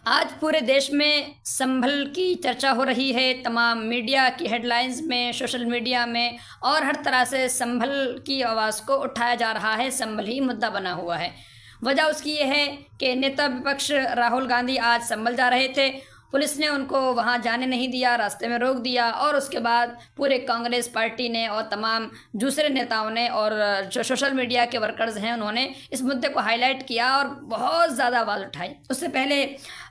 आज पूरे देश में संभल की चर्चा हो रही है। तमाम मीडिया की हेडलाइंस में, सोशल मीडिया में और हर तरह से संभल की आवाज़ को उठाया जा रहा है। संभल ही मुद्दा बना हुआ है। वजह उसकी ये है कि नेता विपक्ष राहुल गांधी आज संभल जा रहे थे। पुलिस ने उनको वहां जाने नहीं दिया, रास्ते में रोक दिया और उसके बाद पूरे कांग्रेस पार्टी ने और तमाम दूसरे नेताओं ने और जो सोशल मीडिया के वर्कर्स हैं उन्होंने इस मुद्दे को हाईलाइट किया और बहुत ज़्यादा आवाज़ उठाई। उससे पहले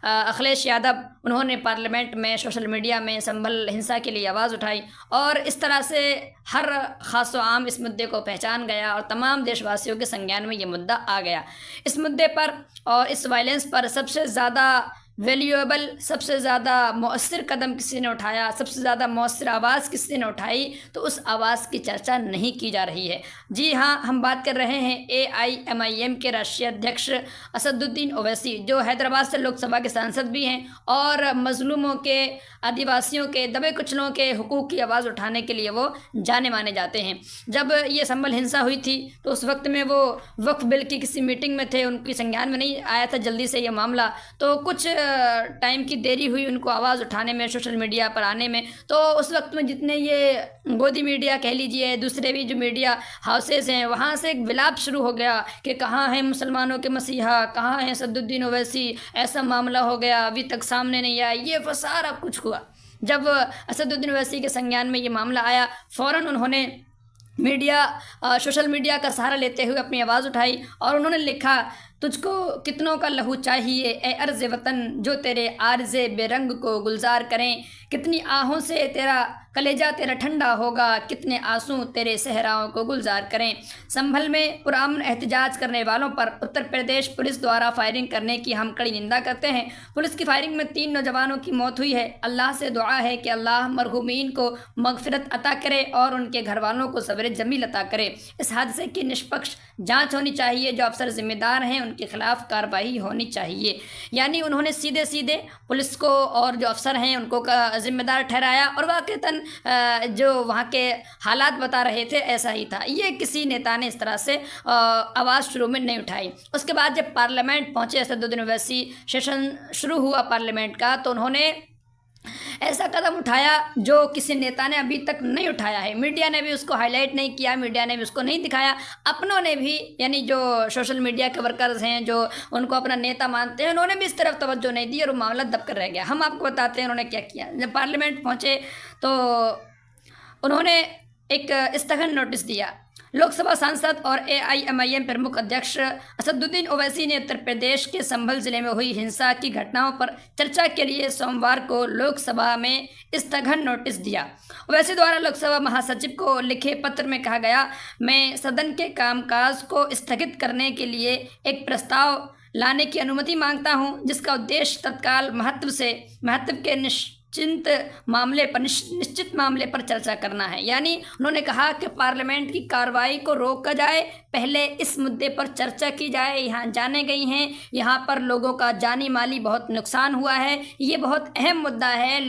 अखिलेश यादव उन्होंने पार्लियामेंट में सोशल मीडिया में संभल हिंसा के लिए आवाज़ उठाई और इस तरह से हर खास व आम इस मुद्दे को पहचान गया और तमाम देशवासियों के संज्ञान में ये मुद्दा आ गया। इस मुद्दे पर और इस वायलेंस पर सबसे ज़्यादा वैल्यूएबल, सबसे ज़्यादा मौसर कदम किसी ने उठाया, सबसे ज़्यादा मौसर आवाज़ किसी ने उठाई, तो उस आवाज़ की चर्चा नहीं की जा रही है। जी हाँ, हम बात कर रहे हैं AIMIM के राष्ट्रीय अध्यक्ष असदुद्दीन ओवैसी, जो हैदराबाद से लोकसभा के सांसद भी हैं और मजलूमों के, आदिवासियों के, दबे कुचलों के हुकूक की आवाज़ उठाने के लिए वो जाने माने जाते हैं। जब ये संभल हिंसा हुई थी तो उस वक्त में वो वक्फ बिल की किसी मीटिंग में थे, उनकी संज्ञान में नहीं आया था जल्दी से ये मामला, तो कुछ टाइम की देरी हुई उनको आवाज़ उठाने में, सोशल मीडिया पर आने में। तो उस वक्त में जितने ये गोदी मीडिया कह लीजिए, दूसरे भी जो मीडिया हाउसेस हैं, वहाँ से एक विलाप शुरू हो गया कि कहाँ हैं मुसलमानों के मसीहा, कहाँ हैं असदुद्दीन ओवैसी, ऐसा मामला हो गया, अभी तक सामने नहीं आया, ये वो सारा कुछ हुआ। जब असदुद्दीन ओवैसी के संज्ञान में ये मामला आया, फ़ौरन उन्होंने सोशल मीडिया का सहारा लेते हुए अपनी आवाज़ उठाई और उन्होंने लिखा, तुझको कितनों का लहू चाहिए ए अर्ज़ वतन, जो तेरे आर्ज़े बेरंग को गुलजार करें। कितनी आहों से तेरा कलेजा तेरा ठंडा होगा, कितने आंसू तेरे सहराओं को गुलजार करें। संभल में पुरअमन एहतजाज करने वालों पर उत्तर प्रदेश पुलिस द्वारा फायरिंग करने की हम कड़ी निंदा करते हैं। पुलिस की फायरिंग में 3 नौजवानों की मौत हुई है। अल्लाह से दुआ है कि अल्लाह मरहूमीन को मगफिरत अता करे और उनके घर वालों को सब्र जमील अता करे। इस हादसे की निष्पक्ष जाँच होनी चाहिए, जो अफसर जिम्मेदार हैं उनके खिलाफ कार्रवाई होनी चाहिए। यानी उन्होंने सीधे सीधे पुलिस को और जो अफसर हैं उनको जिम्मेदार ठहराया और वाकईतन जो वहाँ के हालात बता रहे थे ऐसा ही था। ये किसी नेता ने इस तरह से आवाज़ शुरू में नहीं उठाई। उसके बाद जब पार्लियामेंट पहुँचे असदुद्दीन ओवैसी, सेशन शुरू हुआ पार्लियामेंट का, तो उन्होंने ऐसा कदम उठाया जो किसी नेता ने अभी तक नहीं उठाया है। मीडिया ने भी उसको हाईलाइट नहीं किया, मीडिया ने भी उसको नहीं दिखाया। अपनों ने भी, यानी जो सोशल मीडिया के वर्कर्स हैं, जो उनको अपना नेता मानते हैं, उन्होंने भी इस तरफ तवज्जो नहीं दी और वो मामला दब कर रह गया। हम आपको बताते हैं उन्होंने क्या किया। जब पार्लियामेंट पहुँचे तो उन्होंने एक स्थगन नोटिस दिया। लोकसभा सांसद और AIMIM प्रमुख अध्यक्ष असदुद्दीन ओवैसी ने उत्तर प्रदेश के संभल जिले में हुई हिंसा की घटनाओं पर चर्चा के लिए सोमवार को लोकसभा में स्थगन नोटिस दिया। ओवैसी द्वारा लोकसभा महासचिव को लिखे पत्र में कहा गया, मैं सदन के कामकाज को स्थगित करने के लिए एक प्रस्ताव लाने की अनुमति मांगता हूं, जिसका उद्देश्य तत्काल महत्व के निश्चित मामले पर चर्चा करना है। यानी उन्होंने कहा कि पार्लियामेंट की कार्रवाई को रोका जाए, पहले इस मुद्दे पर चर्चा की जाए। यहाँ जाने गई हैं, यहाँ पर लोगों का जानी माली बहुत नुकसान हुआ है, ये बहुत अहम मुद्दा है,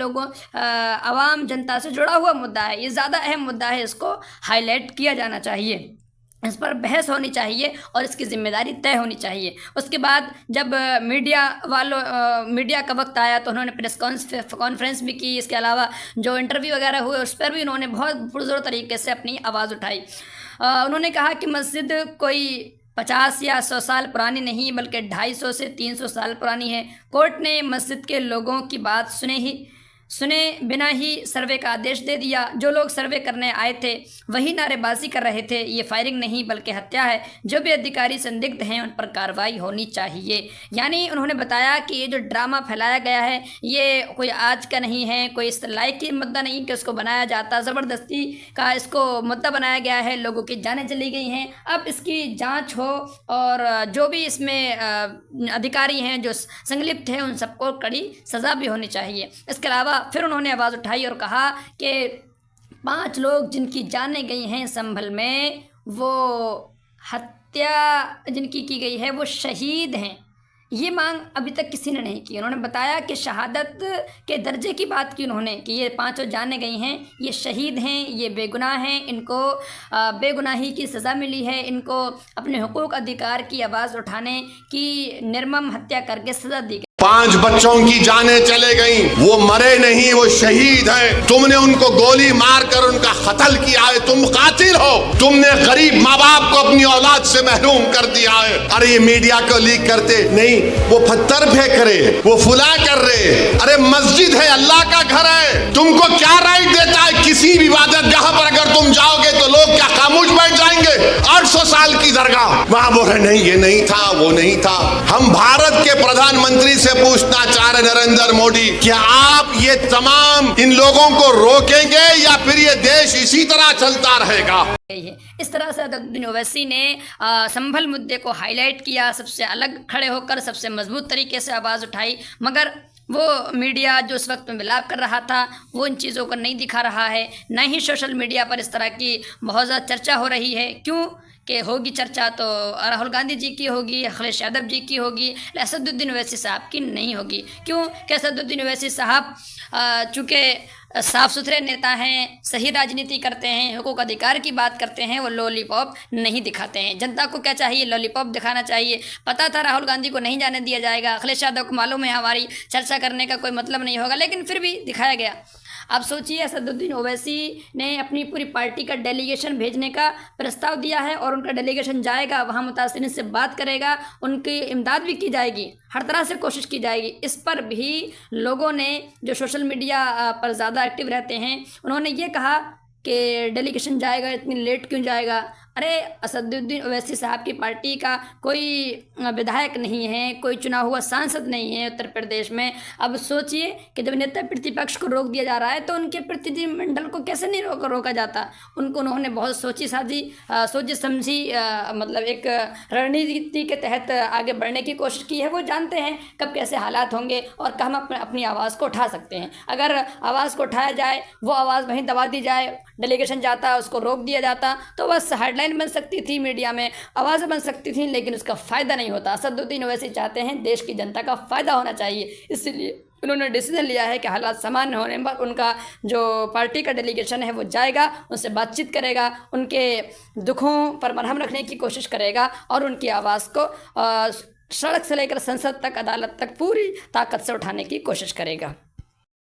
आवाम जनता से जुड़ा हुआ मुद्दा है, ये ज़्यादा अहम मुद्दा है, इसको हाईलाइट किया जाना चाहिए, इस पर बहस होनी चाहिए और इसकी जिम्मेदारी तय होनी चाहिए। उसके बाद जब मीडिया का वक्त आया तो उन्होंने प्रेस कॉन्फ्रेंस भी की। इसके अलावा जो इंटरव्यू वगैरह हुए उस पर भी उन्होंने बहुत पुरजोर तरीके से अपनी आवाज़ उठाई। उन्होंने कहा कि मस्जिद कोई 50 या 100 साल पुरानी नहीं, बल्कि 250 से 300 साल पुरानी है। कोर्ट ने मस्जिद के लोगों की बात सुने बिना ही सर्वे का आदेश दे दिया। जो लोग सर्वे करने आए थे वही नारेबाजी कर रहे थे। ये फायरिंग नहीं बल्कि हत्या है। जो भी अधिकारी संदिग्ध हैं उन पर कार्रवाई होनी चाहिए। यानी उन्होंने बताया कि ये जो ड्रामा फैलाया गया है ये कोई आज का नहीं है, कोई इस लायक की मुद्दा नहीं कि उसको बनाया जाता, ज़बरदस्ती का इसको मुद्दा बनाया गया है, लोगों की जानें चली गई हैं। अब इसकी जाँच हो और जो भी इसमें अधिकारी हैं जो संलिप्त हैं उन सबको कड़ी सज़ा भी होनी चाहिए। इसके अलावा फिर उन्होंने आवाज़ उठाई और कहा कि 5 लोग जिनकी जानें गई हैं संभल में, वो हत्या जिनकी की गई है वो शहीद हैं। ये मांग अभी तक किसी ने नहीं की। उन्होंने बताया कि शहादत के दर्जे की बात की उन्होंने, कि ये 5 जाने गई हैं, ये शहीद हैं, ये बेगुनाह हैं, इनको बेगुनाही की सज़ा मिली है, इनको अपने हुकूक अधिकार की आवाज़ उठाने की निर्मम हत्या करके सज़ा दी गई। 5 बच्चों की जानें चले गई, वो मरे नहीं, वो शहीद हैं। तुमने उनको गोली मारकर उनका कत्ल किया है, तुम कातिल हो। तुमने गरीब माँ बाप को अपनी औलाद से महरूम कर दिया है। अरे ये मीडिया को लीक करते नहीं, वो पत्थर फेंक रहे, वो फुला कर रहे। अरे मस्जिद है, अल्लाह का घर है, तुमको क्या राइट देता है किसी भी इबादतगाह पर अगर तुम जाओगे तो लोग क्या खामोश बैठ जाएंगे? 800 साल की दरगाह, वहां बोल रहे नहीं ये नहीं था, वो नहीं था। हम भारत के प्रधानमंत्री से पूछना चाह रहे नरेंद्र मोदी, क्या आप ये तमाम इन लोगों को रोकेंगे या फिर ये देश इसी तरह चलता रहेगा? इस तरह से अदुद्दीन ओवैसी ने संभल मुद्दे को हाईलाइट किया, सबसे अलग खड़े होकर सबसे मजबूत तरीके से आवाज़ उठाई। मगर वो मीडिया जो उस वक्त में विलाप कर रहा था वो इन चीज़ों को नहीं दिखा रहा है। न ही सोशल मीडिया पर इस तरह की बहुत ज़्यादा चर्चा हो रही है। क्यों कि होगी चर्चा तो राहुल गांधी जी की होगी, अखिलेश यादव जी की होगी, असदुद्दीन ओवैसी साहब की नहीं होगी। क्यों कि असदुद्दीन ओवैसी साहब चूँकि साफ़ सुथरे नेता हैं, सही राजनीति करते हैं, हुकूक अधिकार की बात करते हैं, वो लॉलीपॉप नहीं दिखाते हैं। जनता को क्या चाहिए? लॉलीपॉप दिखाना चाहिए। पता था राहुल गांधी को नहीं जाने दिया जाएगा, अखिलेश यादव को मालूम है हमारी चर्चा करने का कोई मतलब नहीं होगा, लेकिन फिर भी दिखाया गया। आप सोचिए, असदुद्दीन ओवैसी ने अपनी पूरी पार्टी का डेलीगेशन भेजने का प्रस्ताव दिया है और उनका डेलीगेशन जाएगा, वहाँ मुतासिरीन से बात करेगा, उनकी इमदाद भी की जाएगी, हर तरह से कोशिश की जाएगी। इस पर भी लोगों ने जो सोशल मीडिया पर ज़्यादा एक्टिव रहते हैं उन्होंने ये कहा कि डेलीगेशन जाएगा, इतनी लेट क्यों जाएगा? अरे असदुद्दीन ओवैसी साहब की पार्टी का कोई विधायक नहीं है, कोई चुना हुआ सांसद नहीं है उत्तर प्रदेश में। अब सोचिए कि जब नेता प्रतिपक्ष को रोक दिया जा रहा है तो उनके प्रतिनिधिमंडल को कैसे नहीं रोका जाता? उन्होंने बहुत सोची समझी मतलब एक रणनीति के तहत आगे बढ़ने की कोशिश की है। वो जानते हैं कब कैसे हालात होंगे और कब हम अपनी आवाज़ को उठा सकते हैं। अगर आवाज़ को उठाया जाए, वो आवाज़ वहीं दबा दी जाए, डेलीगेशन जाता, उसको रोक दिया जाता, तो बस हेडलाइन बन सकती थी, मीडिया में आवाज़ें बन सकती थी, लेकिन उसका फ़ायदा नहीं होता। असदुद्दीन ओवैसी चाहते हैं देश की जनता का फ़ायदा होना चाहिए, इसलिए उन्होंने डिसीजन लिया है कि हालात सामान्य होने पर उनका जो पार्टी का डेलीगेशन है वो जाएगा, उनसे बातचीत करेगा, उनके दुखों पर मरहम रखने की कोशिश करेगा और उनकी आवाज़ को सड़क से लेकर संसद तक, अदालत तक पूरी ताकत से उठाने की कोशिश करेगा।